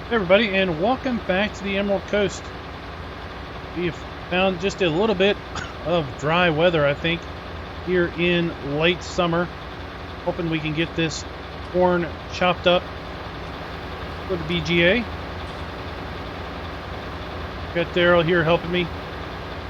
Hey everybody, and welcome back to the Emerald Coast. We have found just a little bit of dry weather, I think, here in late summer. Hoping we can get this corn chopped up for the BGA. Got Daryl here helping me,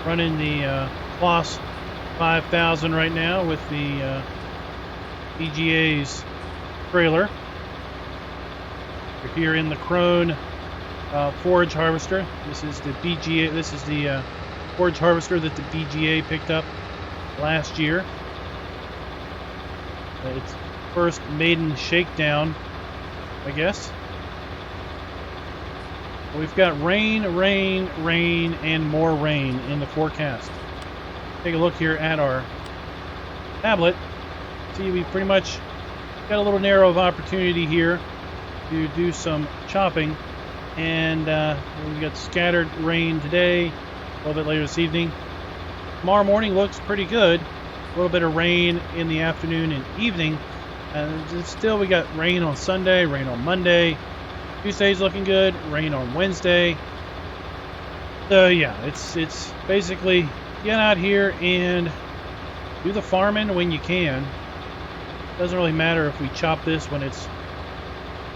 running the Kloss 5000 right now with the BGA's trailer. We're here in the Krohn forage harvester. This is the BGA. This is the forage harvester that the BGA picked up last year. It's first maiden shakedown, I guess. We've got rain, rain, rain, and more rain in the forecast. Take a look here at our tablet. See, we pretty much got a little narrow of opportunity here to do some chopping, and we got scattered rain today, a little bit later this evening. Tomorrow morning looks pretty good. A little bit of rain in the afternoon and evening. Still, we got rain on Sunday, rain on Monday. Tuesday's looking good. Rain on Wednesday. So yeah, it's basically get out here and do the farming when you can. Doesn't really matter if we chop this when it's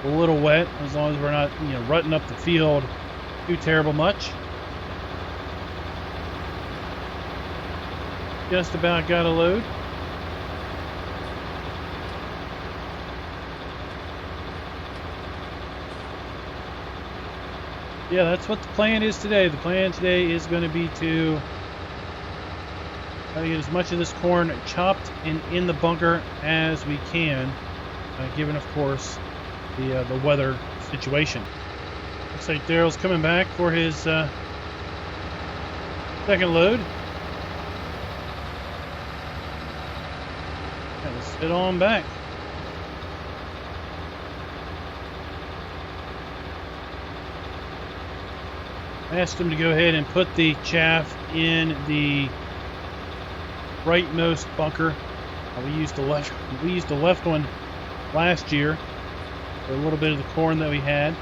a little wet, as long as we're not, rutting up the field too terrible much. Just about got a load. Yeah, that's what the plan is today. The plan today is going to be to try to get as much of this corn chopped and in the bunker as we can, given, of course, the weather situation. Looks like Daryl's coming back for his second load. Let's head on back. I asked him to go ahead and put the chaff in the rightmost bunker. We used the left one last year. A little bit of the corn that we had.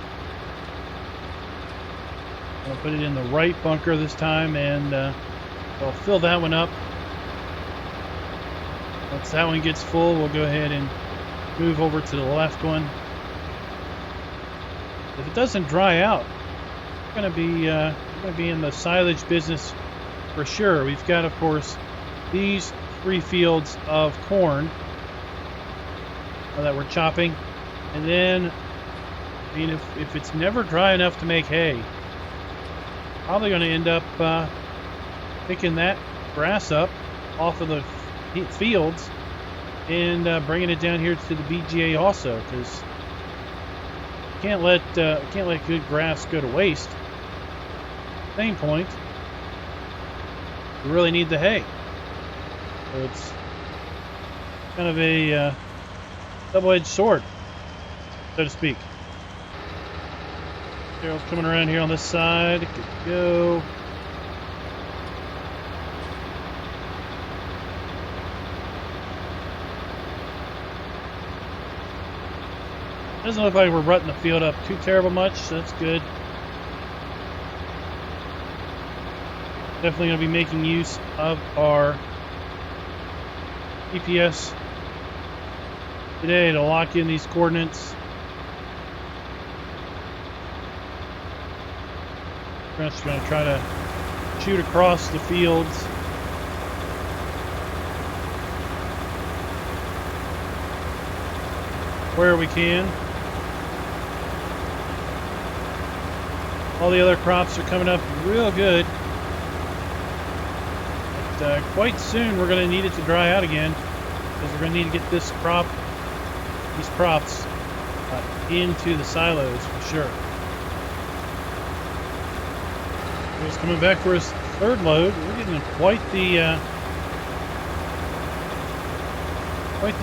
I'll put it in the right bunker this time, and I'll fill that one up. Once that one gets full, we'll go ahead and move over to the left one. If it doesn't dry out, we're going to be in the silage business for sure. We've got, of course, these 3 fields of corn that we're chopping. And then, if it's never dry enough to make hay, probably going to end up picking that grass up off of the fields and bringing it down here to the BGA also, because can't let good grass go to waste. Same point, we really need the hay, so it's kind of a double-edged sword, so to speak. Daryl's coming around here on this side. Good to go. Doesn't look like we're rutting the field up too terrible much, so that's good. Definitely going to be making use of our GPS today to lock in these coordinates. We're just going to try to shoot across the fields. Where we can. All the other crops are coming up real good. But quite soon we're going to need it to dry out again, because we're going to need to get these crops into the silos for sure. He's coming back for his 3rd load. We're getting quite the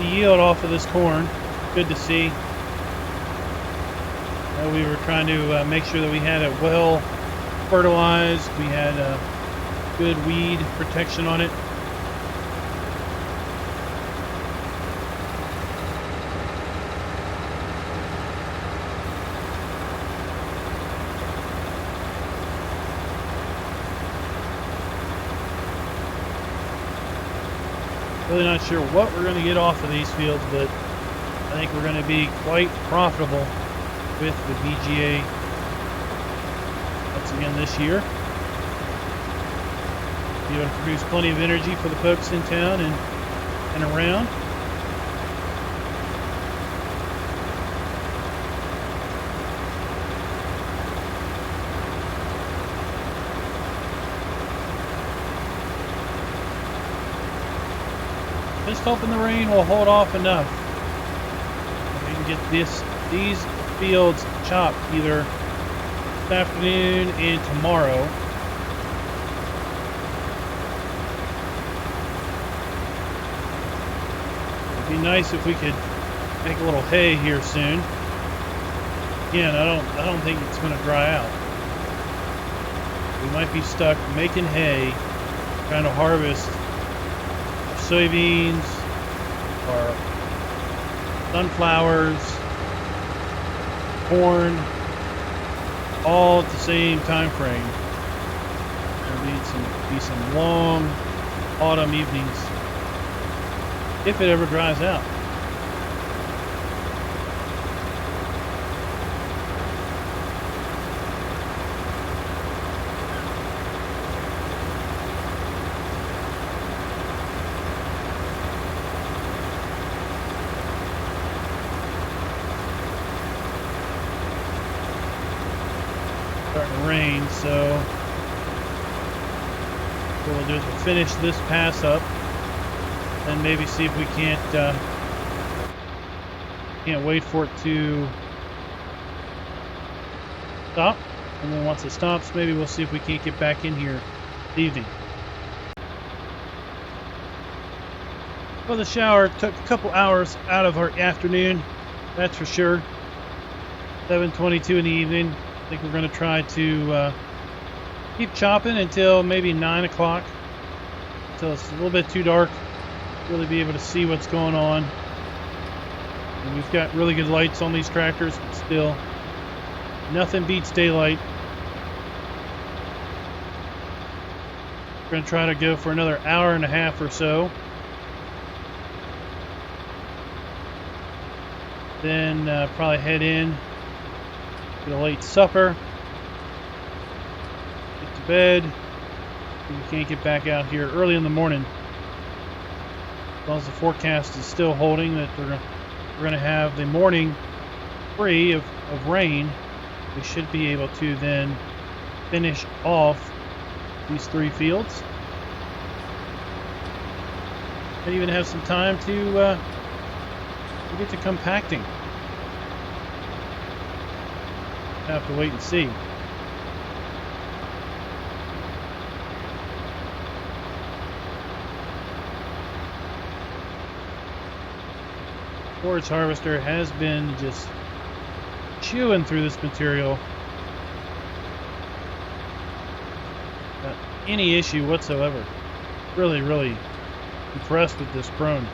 yield off of this corn. Good to see. We were trying to make sure that we had it well fertilized. We had good weed protection on it. Really not sure what we're going to get off of these fields, but I think we're going to be quite profitable with the BGA once again this year. Be able to produce plenty of energy for the folks in town and around. Just hoping the rain will hold off enough. We can get these fields chopped either this afternoon and tomorrow. It'd be nice if we could make a little hay here soon. Again, I don't think it's going to dry out. We might be stuck making hay, trying to harvest soybeans or sunflowers, corn, all at the same time frame. There'll be some long autumn evenings if it ever dries out. Starting to rain, so what we'll do is we'll finish this pass up and maybe see if we can't wait for it to stop, and then once it stops, maybe we'll see if we can't get back in here this evening. Well, the shower took a couple hours out of our afternoon, that's for sure. 7:22 in the evening. I think we're going to try to keep chopping until maybe 9 o'clock, until it's a little bit too dark, really be able to see what's going on. And we've got really good lights on these tractors, but still, nothing beats daylight. We're going to try to go for another hour and a half or so. Then probably head in, get a late supper, get to bed. We can't get back out here early in the morning. As long as the forecast is still holding that we're going to have the morning free of rain, we should be able to then finish off these 3 fields. And even have some time to get to compacting. Have to wait and see. Forage harvester has been just chewing through this material. Not any issue whatsoever. Really, really impressed with this prone.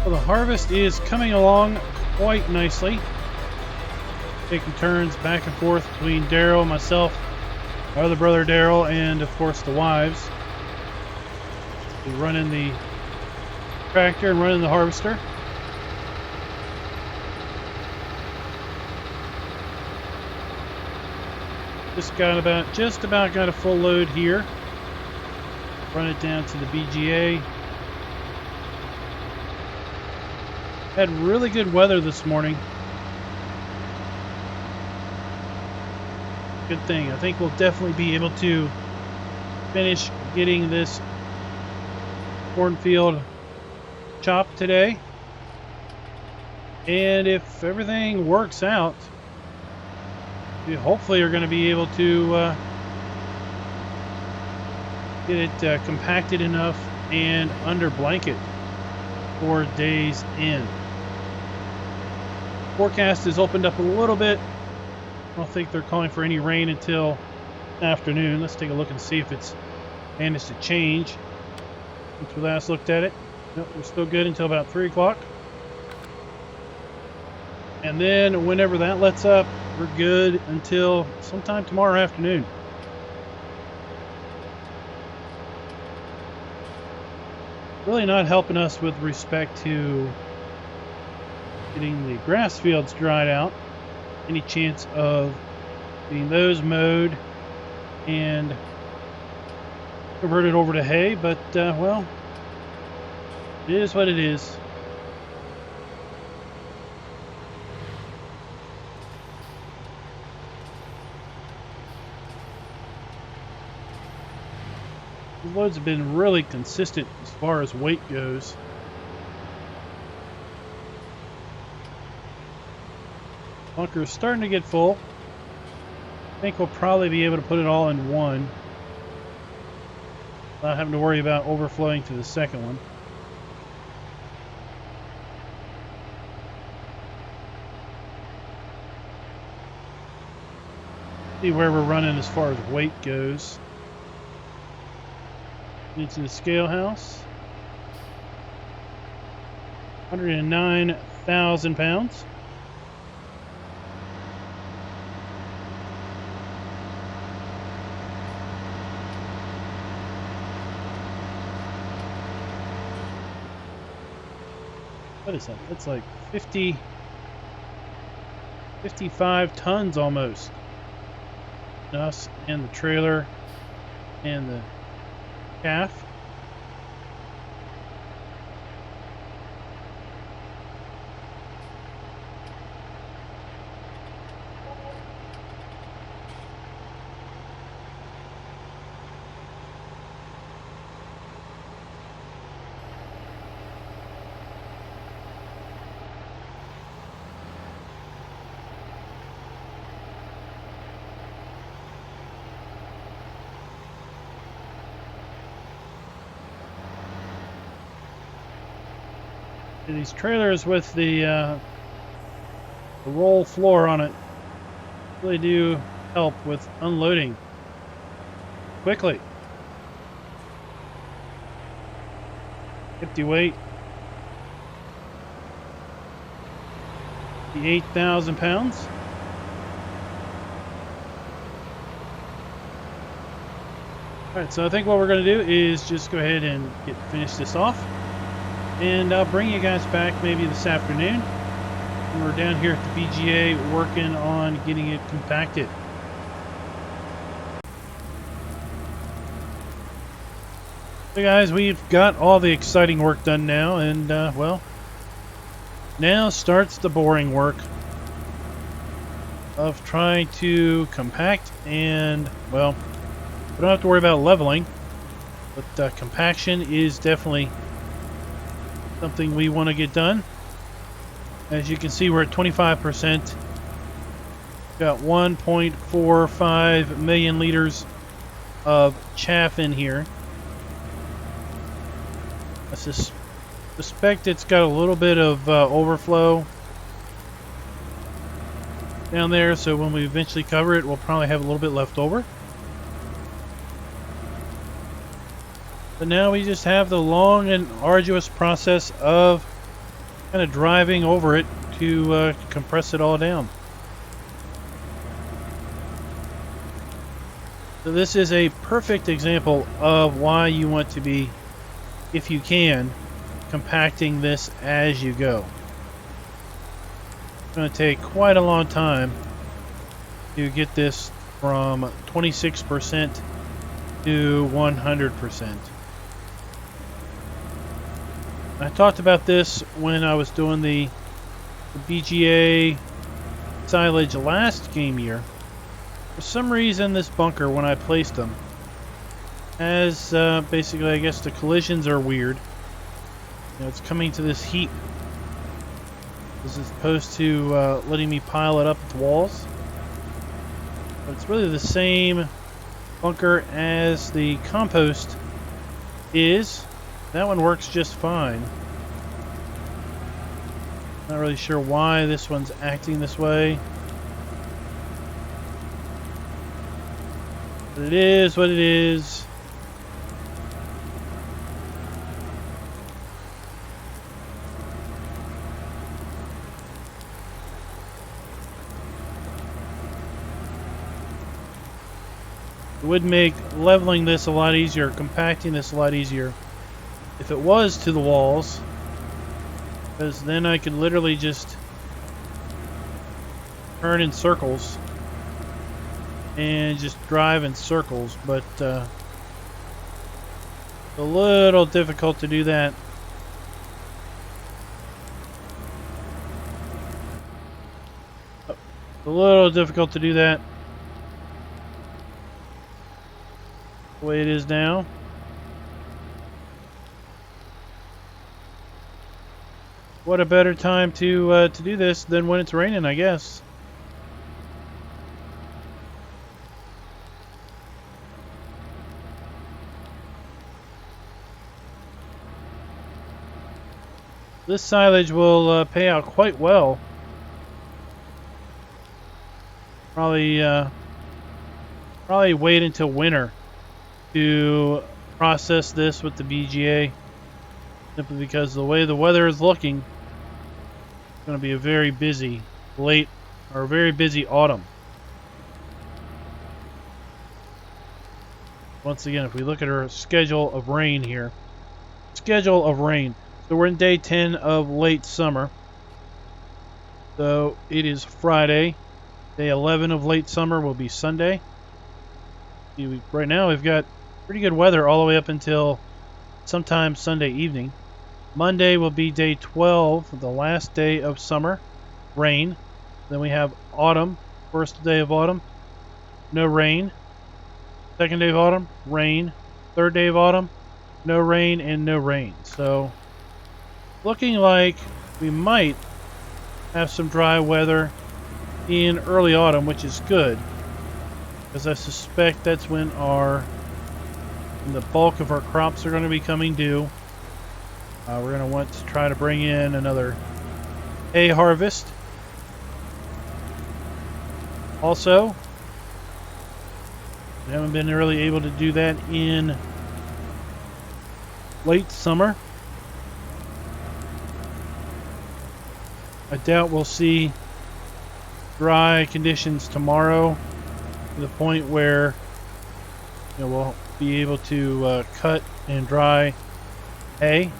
So the harvest is coming along quite nicely. Taking turns back and forth between Daryl, myself, my other brother Daryl, and of course the wives. We're running the tractor and running the harvester. Just about got a full load here. Run it down to the BGA. Had really good weather this morning. Good thing. I think we'll definitely be able to finish getting this cornfield chopped today. And if everything works out, we hopefully are going to be able to get it compacted enough and under blanket for days in. Forecast is opened up a little bit. I don't think they're calling for any rain until afternoon. Let's take a look and see if it's managed to change since we last looked at it. Nope, we're still good until about 3 o'clock. And then whenever that lets up, we're good until sometime tomorrow afternoon. Really not helping us with respect to getting the grass fields dried out. Any chance of getting those mowed and converted over to hay, but well, it is what it is. The loads have been really consistent as far as weight goes. Bunker is starting to get full. I think we'll probably be able to put it all in one, not having to worry about overflowing to the second one. See where we're running as far as weight goes. Into the scale house. 109,000 pounds. What is that? That's like 55 tons almost. Us and the trailer and the calf. These trailers with the roll floor on it really do help with unloading quickly. 50 weight, 8,000 pounds. Alright, so I think what we're going to do is just go ahead and finish this off. And I'll bring you guys back maybe this afternoon. And we're down here at the BGA working on getting it compacted. So guys, we've got all the exciting work done now, and well, now starts the boring work of trying to compact. And well, we don't have to worry about leveling, but compaction is definitely something we want to get done. As you can see, we're at 25%. Got 1.45 million liters of chaff in here. I suspect it's got a little bit of overflow down there, so when we eventually cover it, we'll probably have a little bit left over. But now we just have the long and arduous process of kind of driving over it to compress it all down. So this is a perfect example of why you want to be, if you can, compacting this as you go. It's going to take quite a long time to get this from 26% to 100%. I talked about this when I was doing the BGA silage last game year. For some reason, this bunker, when I placed them, has basically, I guess the collisions are weird. You know, it's coming to this heap as opposed to letting me pile it up at the walls. But it's really the same bunker as the compost is. That one works just fine. Not really sure why this one's acting this way. But it is what it is. It would make leveling this a lot easier, compacting this a lot easier, if it was to the walls, because then I could literally just turn in circles and just drive in circles, but it's a little difficult to do that. It's a little difficult to do that the way it is now. What a better time to do this than when it's raining, I guess. This silage will pay out quite well. Probably wait until winter to process this with the BGA, simply because the way the weather is looking, it's going to be a very busy very busy autumn. Once again, if we look at our schedule of rain here, so we're in day 10 of late summer. So it is Friday. Day 11 of late summer will be Sunday. Right now we've got pretty good weather all the way up until sometime Sunday evening. Monday will be day 12, the last day of summer. Rain. Then we have autumn. First day of autumn. No rain. Second day of autumn. Rain. Third day of autumn. No rain and no rain. So looking like we might have some dry weather in early autumn, which is good, because I suspect that's when the bulk of our crops are going to be coming due. We're going to want to try to bring in another hay harvest. Also, we haven't been really able to do that in late summer. I doubt we'll see dry conditions tomorrow to the point where we'll be able to cut and dry hay.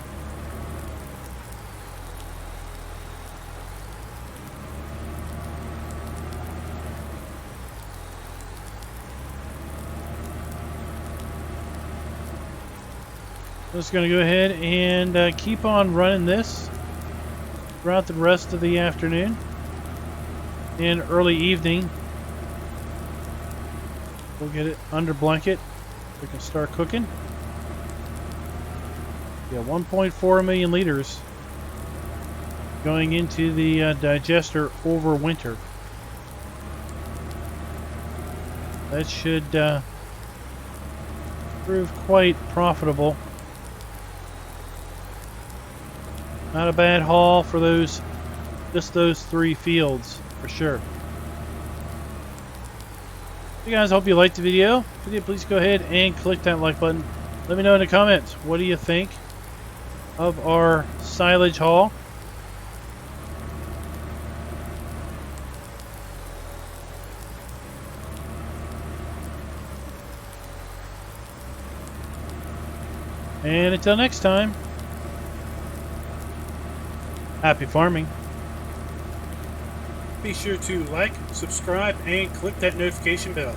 I'm just going to go ahead and keep on running this throughout the rest of the afternoon and early evening. We'll get it under blanket. We can start cooking. Yeah, 1.4 million liters going into the digester over winter. That should prove quite profitable. Not a bad haul for just those 3 fields, for sure. Hey guys, hope you liked the video. If you did, please go ahead and click that like button. Let me know in the comments, what do you think of our silage haul? And until next time, happy farming. Be sure to like, subscribe, and click that notification bell.